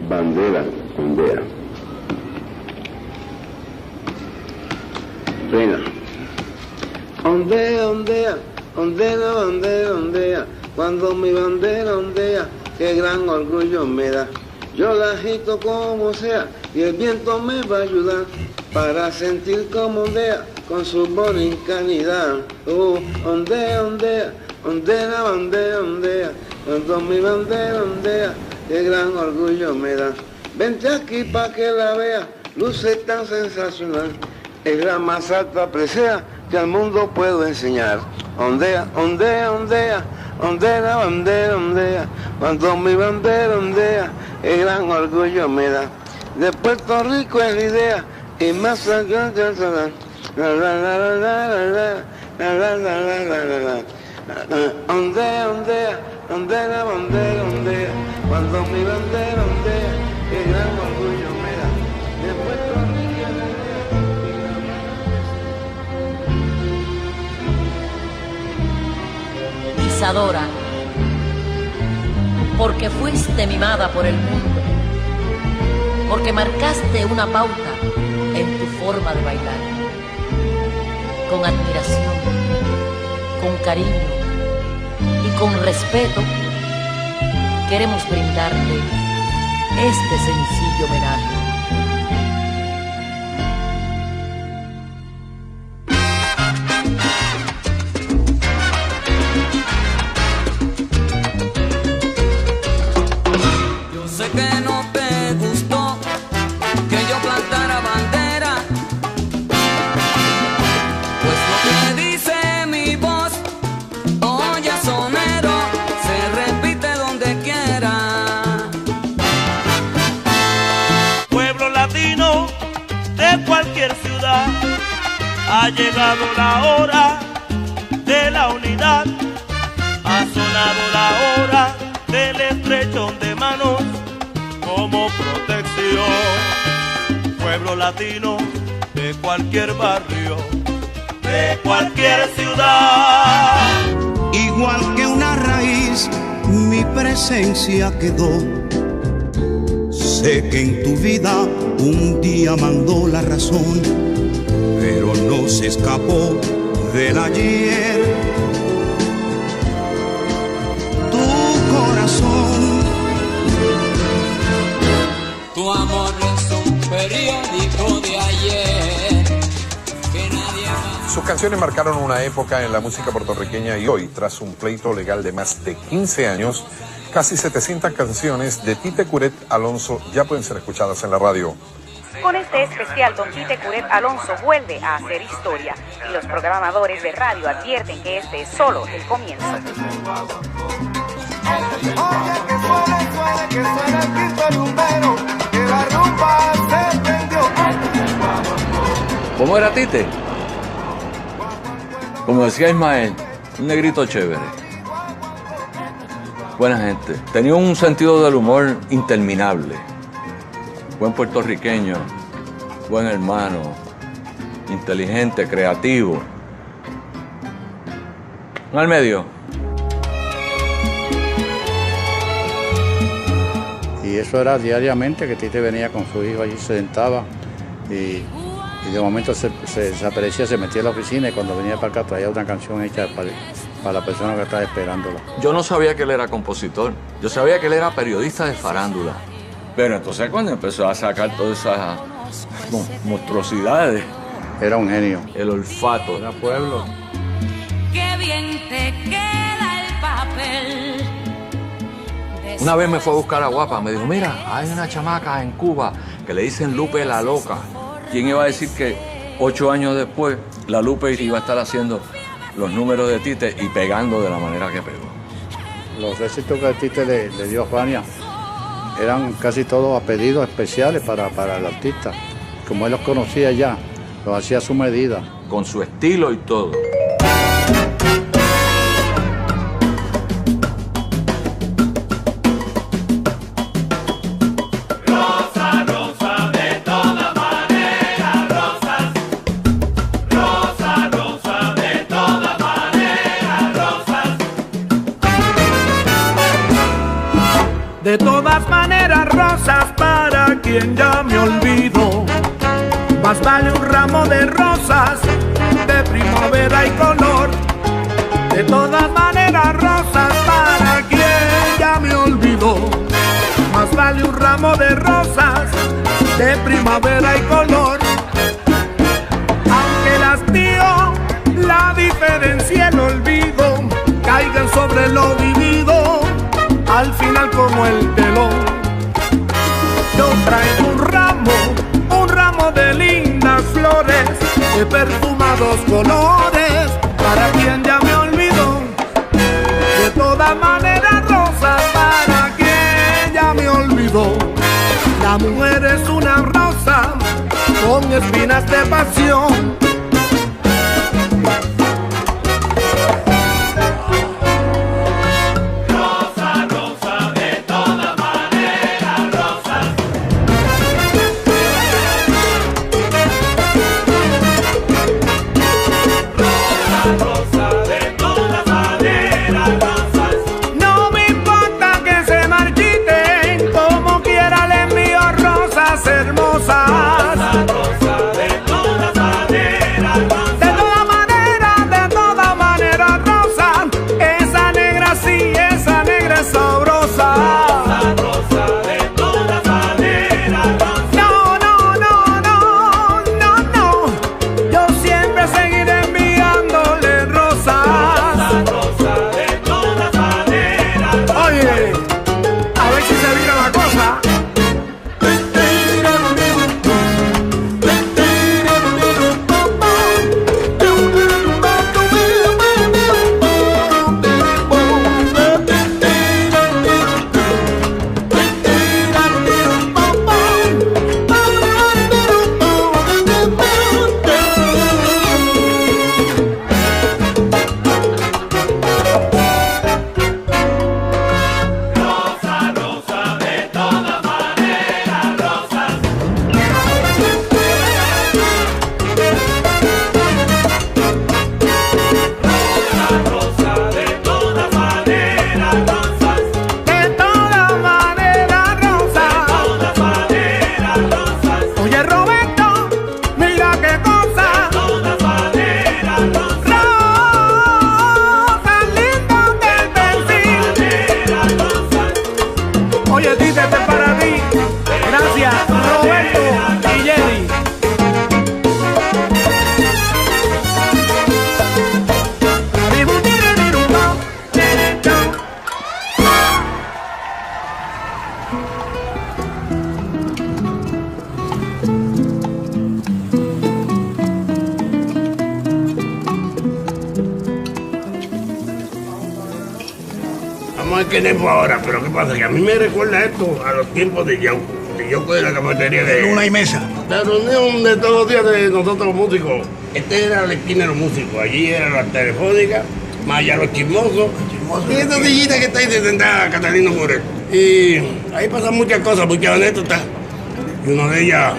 bandera ondea. Reina. Ondea, ondea, ondea, bandera, ondea. Cuando mi bandera ondea, qué gran orgullo me da. Yo la agito como sea y el viento me va a ayudar para sentir como ondea con su borincanidad. Ondea, ondea, ondea la bandera, ondea. Cuando mi bandera ondea, qué gran orgullo me da. Vente aquí pa' que la vea, luce tan sensacional. Es la más alta presea que al mundo puedo enseñar. Ondea, ondea, ondea, ondea la bandera, ondea. Cuando mi bandera ondea, qué gran orgullo me da. De Puerto Rico es la idea y más allá de ondea, ondea, ondea la bandera, ondea. Cuando mi bandera ondea, qué gran orgullo me da. De Puerto Rico es la idea. Isadora, porque fuiste mimada por el mundo, porque marcaste una pauta en tu forma de bailar, con admiración, con cariño y con respeto, queremos brindarte este sencillo homenaje. Ha llegado la hora de la unidad, ha sonado la hora del estrechón de manos como protección. Pueblo latino de cualquier barrio, de cualquier ciudad. Igual que una raíz, mi presencia quedó. Sé que en tu vida un día mandó la razón, pero no se escapó del ayer. Tu corazón, tu amor es un periódico de ayer que nadie más. Sus canciones marcaron una época en la música puertorriqueña y hoy, tras un pleito legal de más de 15 años, casi 700 canciones de Tite Curet Alonso ya pueden ser escuchadas en la radio. Con este especial, don Tite Curet Alonso vuelve a hacer historia y los programadores de radio advierten que este es solo el comienzo. Oye, que suene el quinto rumbero, que la rumba se prendió. ¿Cómo era Tite? Como decía Ismael, un negrito chévere. Buena gente. Tenía un sentido del humor interminable. Buen puertorriqueño, buen hermano, inteligente, creativo. ¿No al medio? Y eso era diariamente, que Tite venía con su hijo allí, se sentaba y de momento se aparecía, se metía en la oficina y cuando venía para acá traía una canción hecha para la persona que estaba esperándola. Yo no sabía que él era compositor, yo sabía que él era periodista de farándula. Pero entonces cuando empezó a sacar todas esas monstruosidades, era un genio. El olfato. Era pueblo. Qué bien te queda el papel. Una vez me fue a buscar a Guapa, me dijo, mira, hay una chamaca en Cuba que le dicen Lupe la Loca. ¿Quién iba a decir que 8 años después la Lupe iba a estar haciendo los números de Tite y pegando de la manera que pegó? Los éxitos que Tite le dio a Fania eran casi todos a pedidos especiales para el artista. Como él los conocía ya, los hacía a su medida. Con su estilo y todo. De todas maneras, rosas para quien ya me olvido. Más vale un ramo de rosas de primavera y color. De todas maneras, rosas para quien ya me olvidó. Más vale un ramo de rosas de primavera y color. Aunque el hastío, la diferencia, el olvido caigan sobre lo vivido, al final como el telón. Yo traigo un ramo de lindas flores, de perfumados colores, para quien ya me olvidó. De todas maneras, rosas para quien ya me olvidó. La mujer es una rosa con espinas de pasión. Ahora, pero ¿qué pasa? Que a mí me recuerda esto a los tiempos de Yauco. De Yauco de la cafetería de Luna y Mesa. La reunión de todos los días de nosotros los músicos. Este era la esquina de los músicos. Allí era la telefónica, más allá los chismosos. Y esta sillita que está ahí sentada Catalina Morel. Y ahí pasan muchas cosas, muchas anécdotas. Y una de ellas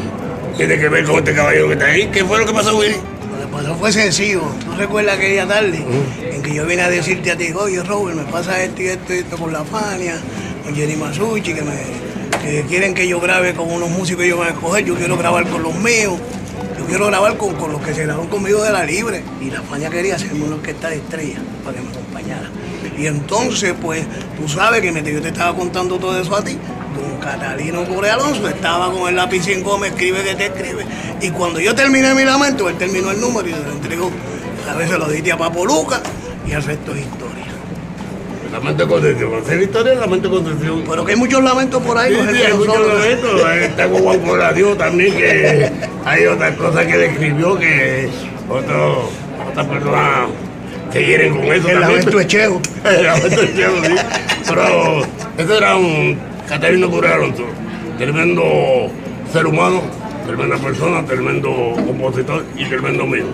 tiene que ver con este caballero que está ahí. ¿Qué fue lo que pasó, Willy? Lo que pasó fue sencillo. ¿Tú recuerdas aquella tarde en que yo vine a decirte a ti, oye, Robert, me pasa esto y esto y esto con la Fania, con Jenny Masucci, que quieren que yo grabe con unos músicos que ellos van a escoger? Yo quiero grabar con los míos. Yo quiero grabar con los que se grabaron conmigo de la Libre. Y la Fania quería hacerme una orquesta de estrellas para que me acompañara. Y entonces, pues, tú sabes que yo te estaba contando todo eso a ti. Don Catalino Correa Alonso estaba con el lápiz en goma, escribe que te escribe. Y cuando yo terminé mi lamento, él terminó el número y se lo entregó. A veces lo diste a Papo Luca y el resto es historia. El lamento de Concepción. ¿Hacer historia el lamento de Concepción? Pero que hay muchos lamentos por ahí. Sí, hay muchos lamentos. Está Juan Coradio también, que hay otras cosas que le escribió que otras personas se hieren con eso. El lamento es Cheo. El lamento es Cheo, sí. Pero ese era un Catalino Correa Alonso. Tremendo ser humano, tremenda persona, tremendo compositor y tremendo amigo.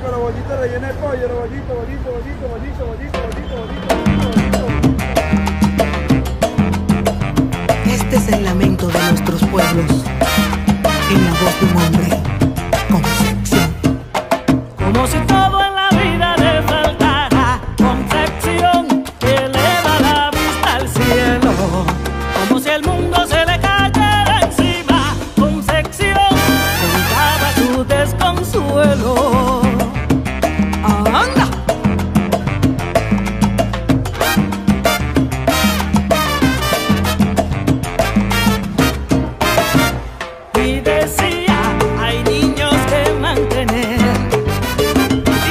Los bollitos rellenos de pollo, los bollitos. pueblos, en la voz de un hombre, Concepción. Como si todo en la vida le faltara, Concepción eleva la vista al cielo. Como si el mundo se le cayera encima, Concepción contaba su desconsuelo. ¡Anda! Y decía, hay niños que mantener. Y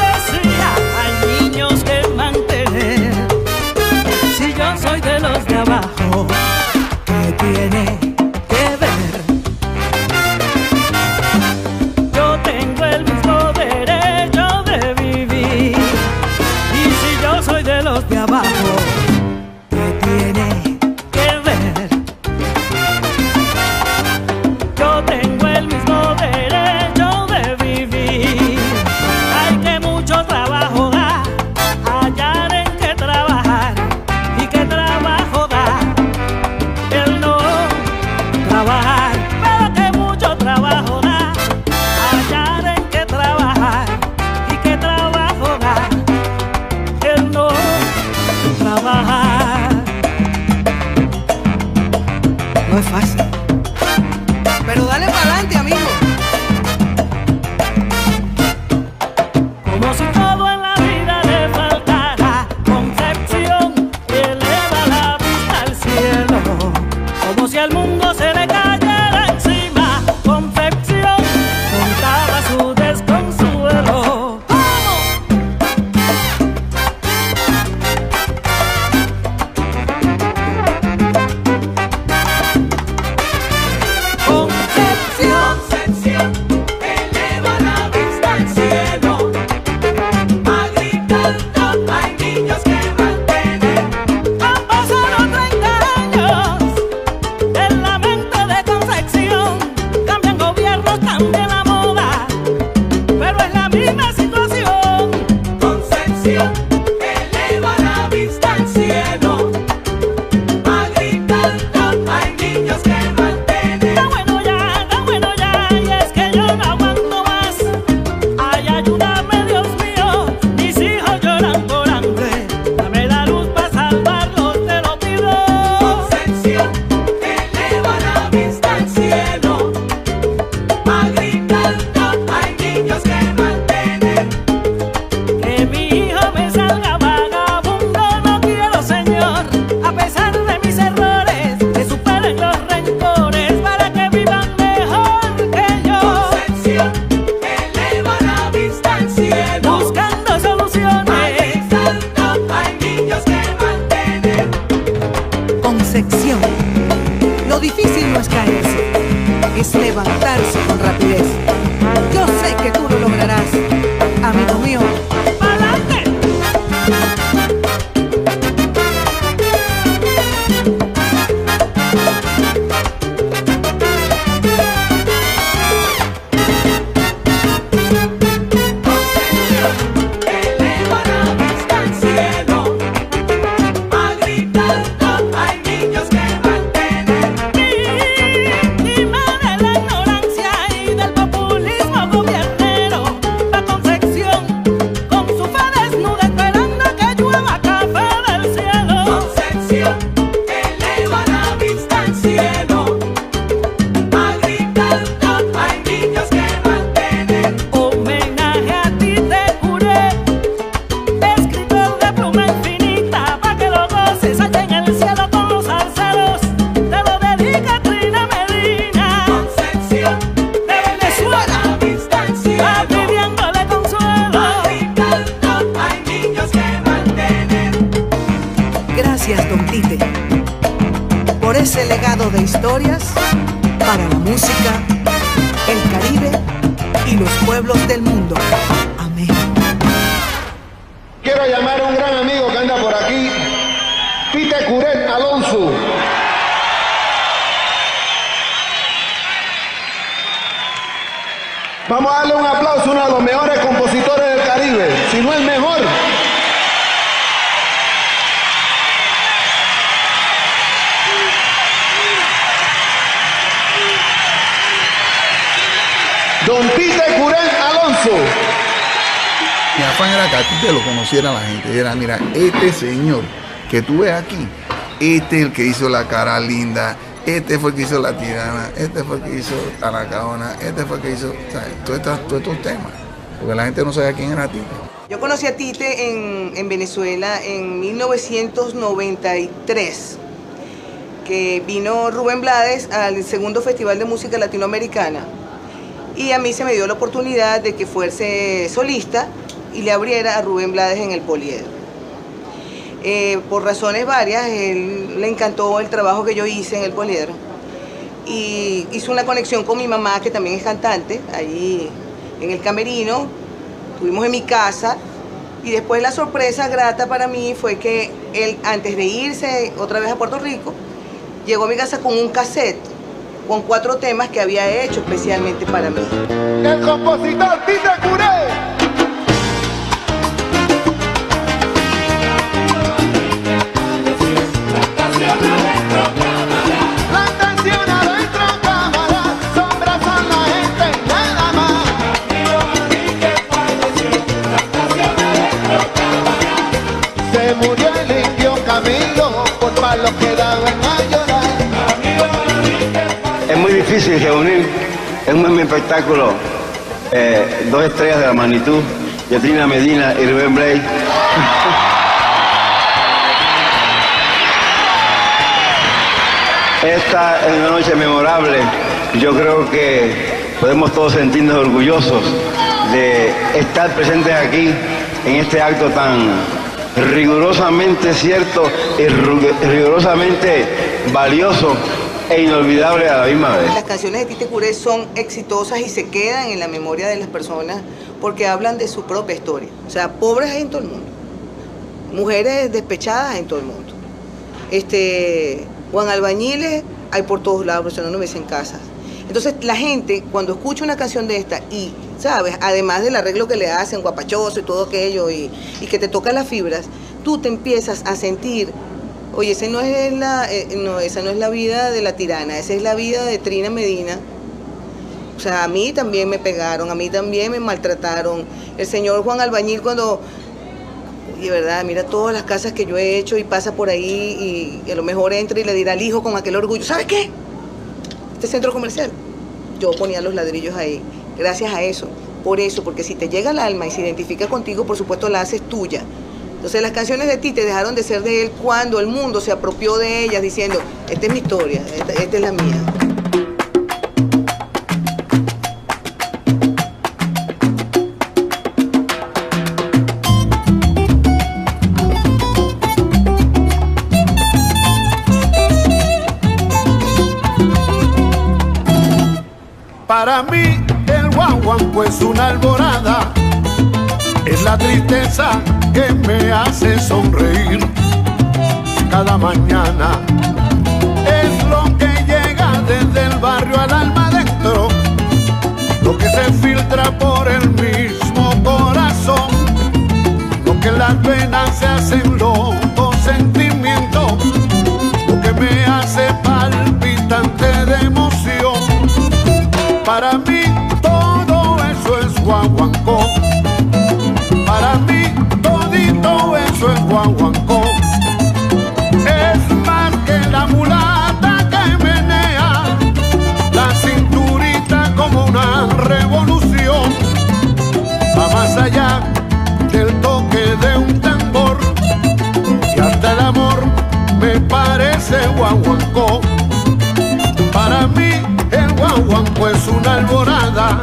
decía, hay niños que mantener. Si yo soy de los de abajo, ¿qué tiene que ver? Yo tengo el mismo derecho de vivir. Y si yo soy de los de abajo, ¿qué tiene que ver? Yo tengo el mismo derecho de vivir. Hay que mucho trabajo da, hallar en qué trabajar. Y qué trabajo da el no trabajar. Pero que mucho trabajo da, hallar en qué trabajar. Y qué trabajo da el no trabajar. No es fácil, pero dale para adelante, amigo. Como si todo en la vida le faltara, Concepción eleva la vista al cielo. Como si el mundo se le cayera encima, Concepción contaba su desconsuelo. Concepción eleva la vista al cielo. A gritar hay niños que mantener. Han pasado 30 años del lamento de Concepción. Cambian gobiernos, cambia la moda, pero es la misma situación. Concepción eleva la vista al cielo. A gritar hay niños que mantener. Está bueno ya, y es que yo no aguanto más. Ay, ayúdame, Dios mío, mis hijos lloran por hambre. Dame la luz para salvarlos, te lo pido. Concepción eleva la vista al cielo. A gritar hay niños que mantener. Que mi hijo me salga vagabundo no quiero, Señor. A pesar de mis errores, que superen los rencores para que vivan mejor que yo. Concepción eleva la vista al cielo. Buscando soluciones. Hay niños que mantener. Concepción. Lo difícil no es caerse, es levantarse con rapidez. Yo sé que tú lo lograrás, amigo mío. ¡Pa'lante! Eleva la vista al cielo. A gritar hay niños que mantener. Víctima de la ignorancia y del populismo gobiernero, la Concepción con su fe desnuda esperando que llueva café del cielo. Concepción eleva la vista al cielo. A gritar hay niños que mantener. Homenaje a ti te juré, escritor de pluma infinita, pa' que lo goces allá en el cielo con los arceros. Te lo dedica Trina Medina. Concepción de Venezuela, va pidiéndole consuelo. Hay niños que mantener. Gracias, don Tite, por ese legado de historias para la música, el Caribe y los pueblos del mundo. Amén. Quiero llamar a un gran amigo que anda por aquí, Tite Curet Alonso. Vamos a darle un aplauso a uno de los mejores compositores del Caribe, si no el mejor. Don Tite Curet Alonso. Mi afán era que a ti te lo conociera la gente. Era, mira, este señor que tú ves aquí, este es el que hizo La Cara Linda, este fue el que hizo La Tirana, este fue el que hizo A la Caona, este fue el que hizo, ¿sabes? Todos estos temas. Porque la gente no sabía quién era Tite. Yo conocí a Tite en Venezuela en 1993, que vino Rubén Blades al segundo Festival de Música Latinoamericana. Y a mí se me dio la oportunidad de que fuese solista y le abriera a Rubén Blades en el Poliedro. Por razones varias, él le encantó el trabajo que yo hice en el Poliedro. Y hizo una conexión con mi mamá, que también es cantante, allí en el camerino. Estuvimos en mi casa. Y después la sorpresa grata para mí fue que él, antes de irse otra vez a Puerto Rico, llegó a mi casa con un cassette con 4 temas que había hecho especialmente para mí. El compositor Tite Curet. Es muy difícil reunir en un mismo espectáculo 2 estrellas de la magnitud, Yetrina Medina y Rubén Blades. Esta es una noche memorable. Yo creo que podemos todos sentirnos orgullosos de estar presentes aquí en este acto tan rigurosamente cierto y rigurosamente valioso e inolvidable a la misma vez. Las canciones de Tite Curet son exitosas y se quedan en la memoria de las personas porque hablan de su propia historia. O sea, pobres hay en todo el mundo, mujeres despechadas en todo el mundo, Juan Albañiles hay por todos lados, pero si no, no ves en casas. Entonces la gente cuando escucha una canción de esta y, ¿sabes? Además del arreglo que le hacen, guapachoso y todo aquello, y que te tocan las fibras, tú te empiezas a sentir, oye, esa no es la vida de La Tirana, esa es la vida de Trina Medina. O sea, a mí también me pegaron, a mí también me maltrataron. El señor Juan Albañil cuando, oye, verdad, mira todas las casas que yo he hecho y pasa por ahí y a lo mejor entra y le dirá al hijo con aquel orgullo, ¿sabes qué? Este centro comercial, yo ponía los ladrillos ahí, gracias a eso, por eso, porque si te llega al alma y se identifica contigo, por supuesto la haces tuya. Entonces las canciones de Tite dejaron de ser de él cuando el mundo se apropió de ellas diciendo, esta es mi historia, esta es la mía. Para mí el guaguancó es una alborada, es la tristeza que me hace sonreír cada mañana. Es lo que llega desde el barrio al alma adentro, lo que se filtra por el mismo corazón, lo que en las venas se hacen locos sentimientos, lo que me hace palpitante de emoción. Para mí todo eso es guaguancó. Para mí todito eso es guaguancó. Es más que la mulata que menea la cinturita como una revolución. Va más allá del toque de un tambor y hasta el amor me parece guaguancó. Para mí el guaguancó es una alborada,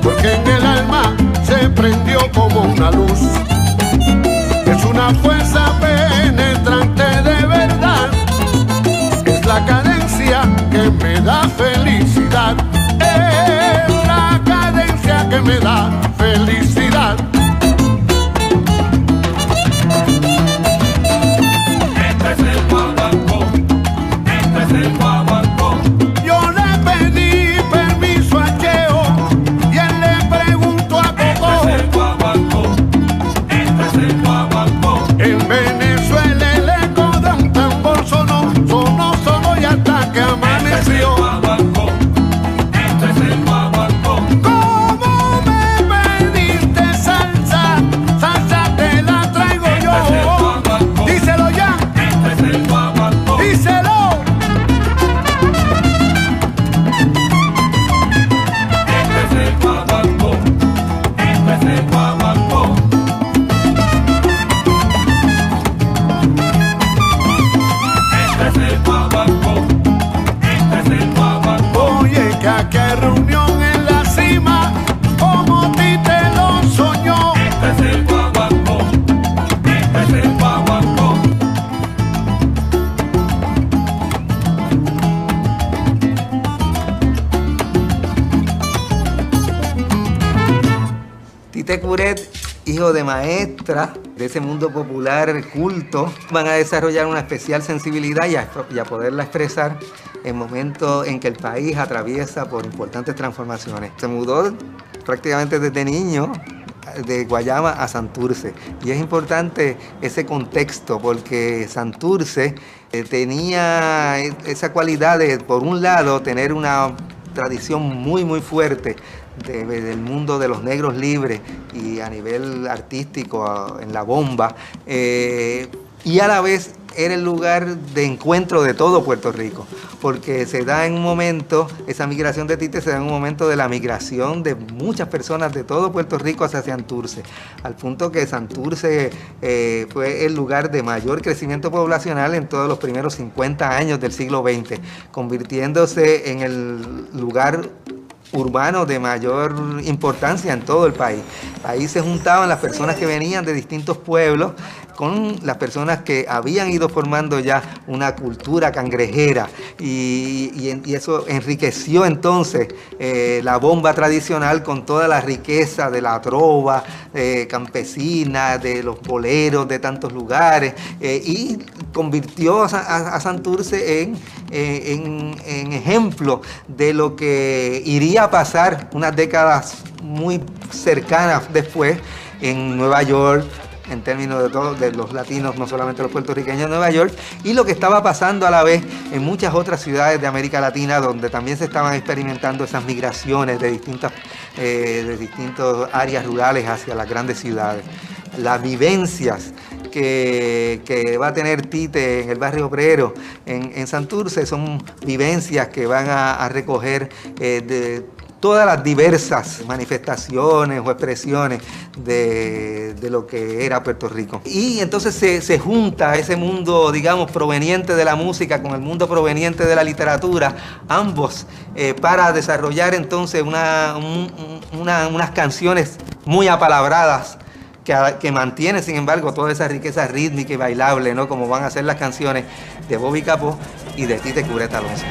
porque en el alma se prendió como una luz. Es una fuerza penetrante de verdad, es la cadencia que me da felicidad, es la cadencia que me da felicidad. Esto es el guaguancó, esto es el guaguancó. En Venezuela el eco de Tite Curet, hijo de maestra de ese mundo popular culto, van a desarrollar una especial sensibilidad y a poderla expresar en momentos en que el país atraviesa por importantes transformaciones. Se mudó prácticamente desde niño de Guayama a Santurce, y es importante ese contexto porque Santurce tenía esa cualidad de, por un lado, tener una tradición muy fuerte del mundo de los negros libres y a nivel artístico en la bomba, y a la vez era el lugar de encuentro de todo Puerto Rico, porque se da en un momento, esa migración de Tite se da en un momento de la migración de muchas personas de todo Puerto Rico hacia Santurce, al punto que Santurce fue el lugar de mayor crecimiento poblacional en todos los primeros 50 años del siglo XX, convirtiéndose en el lugar urbano de mayor importancia en todo el país. Ahí se juntaban las personas que venían de distintos pueblos con las personas que habían ido formando ya una cultura cangrejera y eso enriqueció entonces la bomba tradicional con toda la riqueza de la trova campesina, de los boleros de tantos lugares, y convirtió a Santurce en ejemplo de lo que iría a pasar unas décadas muy cercanas después en Nueva York, en términos de los latinos, no solamente los puertorriqueños de Nueva York, y lo que estaba pasando a la vez en muchas otras ciudades de América Latina, donde también se estaban experimentando esas migraciones de distintas áreas rurales hacia las grandes ciudades. Las vivencias que va a tener Tite en el barrio obrero en Santurce son vivencias que van a recoger de todas las diversas manifestaciones o expresiones de lo que era Puerto Rico. Y entonces se junta ese mundo, digamos, proveniente de la música con el mundo proveniente de la literatura, ambos, para desarrollar entonces unas canciones muy apalabradas, que mantiene, sin embargo, toda esa riqueza rítmica y bailable, ¿no? Como van a ser las canciones de Bobby Capó y de Tite Curet Alonso.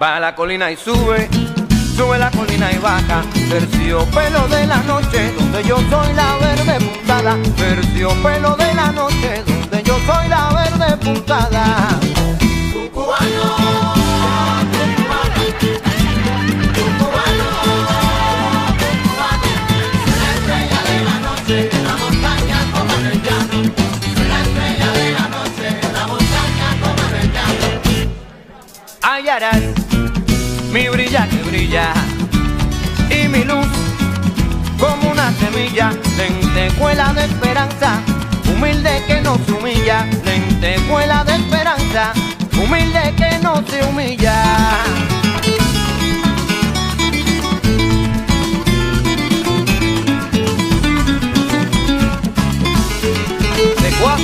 Va a la colina y sube la colina y baja. Terciopelo de la noche, donde yo soy la verde puntada. Terciopelo de la noche, donde yo soy la verde puntada. Tu cubano, la estrella de la noche, en la montaña como en el llano. La estrella de la noche, en la montaña como en el llano. Ayaray, mi brilla que brilla, y mi luz como una semilla, lentejuela de esperanza, humilde que no se humilla, lentejuela de esperanza, humilde que no se humilla. ¿De cuál?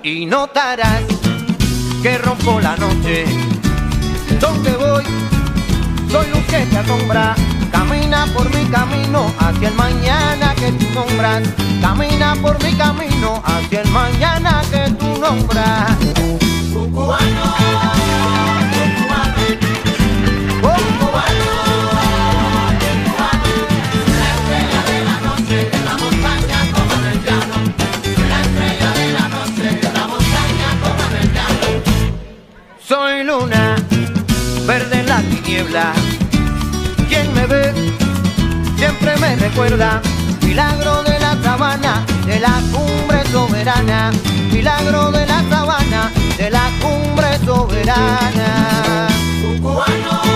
Y notarás que rompo la noche. Donde voy, soy luz que te asombra. Camina por mi camino hacia el mañana que tú nombras. Camina por mi camino hacia el mañana que tú nombras. Cubano, cubano, cubano, cubano. La niebla. Quien me ve siempre me recuerda, milagro de la sabana, de la cumbre soberana, milagro de la sabana, de la cumbre soberana. Cubano.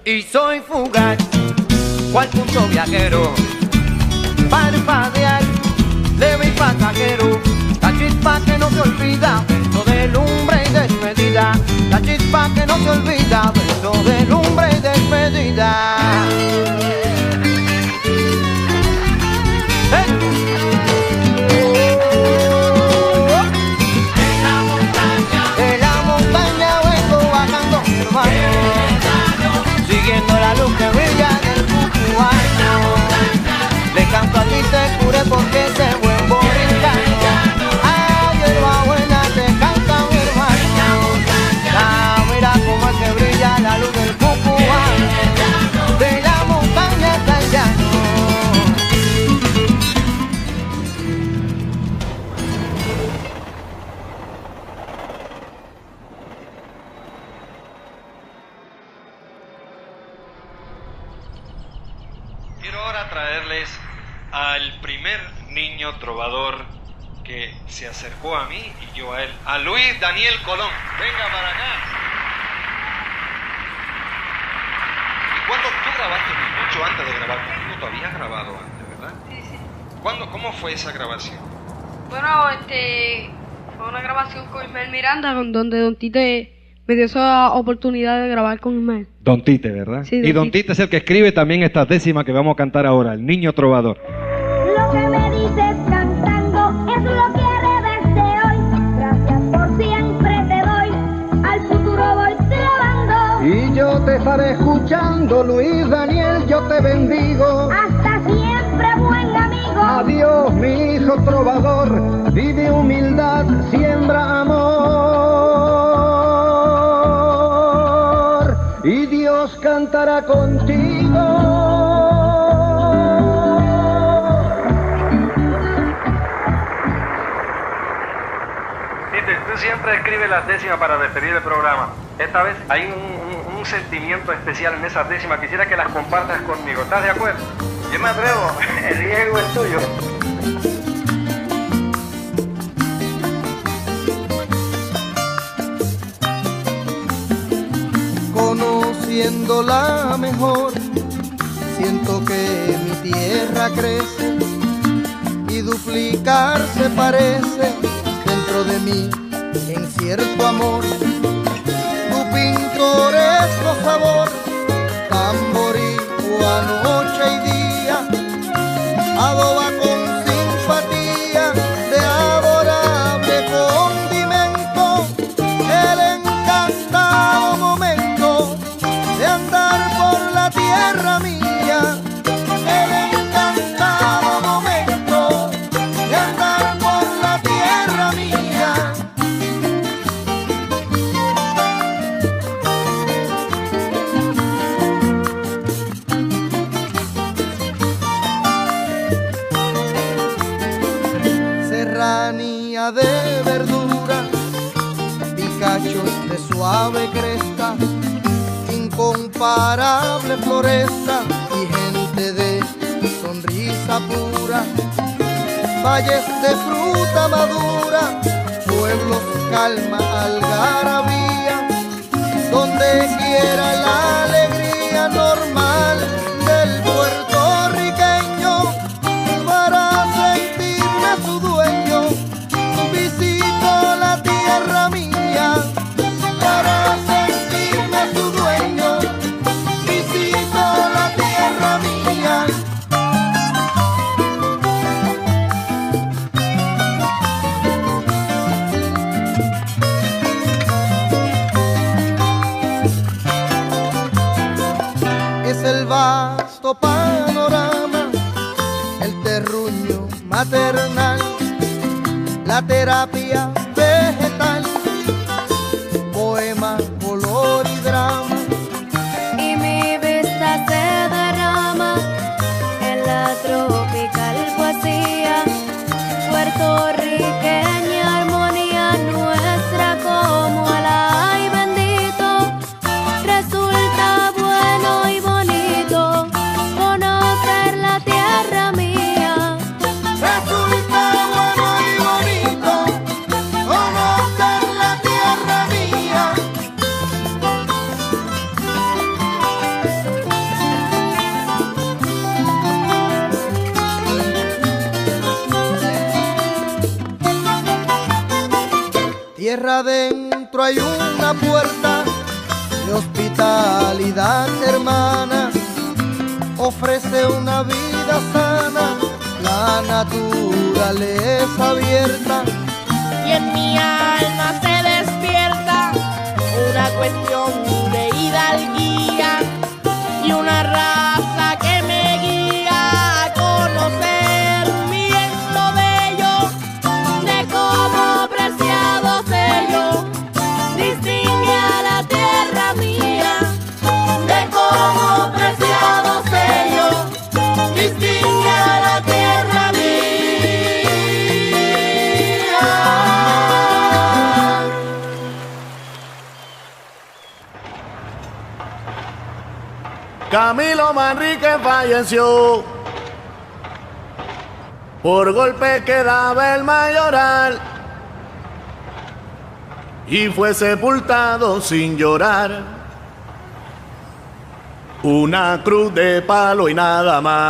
Y soy fugaz, cual punto viajero, parpadear, leve y pasajero, la chispa que no se olvida, beso de lumbre y despedida, la chispa que no se olvida, beso de lumbre y despedida. De la montaña vengo bajando, hermano, siguiendo la luz que brilla en el Cucuano. Le canto a Tite-Curé porque ese buen boricano. A hierba buena te canta mi hermano. Ah, mira cómo es que brilla la luz del Cucuano. De la montaña hasta el llano. Quiero ahora traerles al primer niño trovador que se acercó a mí y yo a él, a Luis Daniel Colón. Venga para acá. ¿Y cuándo tú grabaste mucho antes de grabar conmigo? Tú habías grabado antes, ¿verdad? Sí, sí. ¿Cómo fue esa grabación? Bueno, fue una grabación con Ismael Miranda, donde Don Tite me dio esa oportunidad de grabar con Ismael. Don Tite, ¿verdad? Sí, y Don Tite es el que escribe también esta décima que vamos a cantar ahora, El Niño Trovador. Lo que me dices cantando es lo que haré desde hoy. Gracias por siempre te doy, al futuro voy trovando. Y yo te estaré escuchando, Luis Daniel, yo te bendigo. Hasta siempre, buen amigo. Adiós, mi hijo trovador, vive humildad, siembra amor. Y Dios cantará contigo. Tú siempre escribes las décimas para despedir el programa. Esta vez hay un sentimiento especial en esas décimas. Quisiera que las compartas conmigo. ¿Estás de acuerdo? Yo me atrevo. El riesgo es tuyo. Conociéndola mejor, siento que mi tierra crece y duplicarse parece dentro de mí en cierto amor. Tu pintoresco sabor, tan boricua noche y día, adoba con simpatía de adorable condimento el encantado momento de andar por la tierra mía. El encantado momento de andar por la tierra mía. Serranía de verdura, picachos de suave cresta, incomparable floresta y gente de sonrisa pura, valles de fruta madura, pueblos calma, algarabía, donde quiera la alegría normal del puertorriqueño, para sentirme su dueño, visito la tierra mía, para sentirme su dueño, visito la tierra mía. Es el vasto panorama, el terruño maternal, la terapia vegetal, poema, color y drama. Y mi vida adentro hay una puerta de hospitalidad hermana, ofrece una vida sana, la naturaleza abierta. Y en mi alma se despierta una cuestión de hidalguía y una raza que me guía a conocer bien lo bello de cómo preciado sello distingue a la tierra mía, de cómo preciado sello distingue a la tierra mía. Camilo Manrique falleció por golpe que daba el mayoral y fue sepultado sin llorar, una cruz de palo y nada más.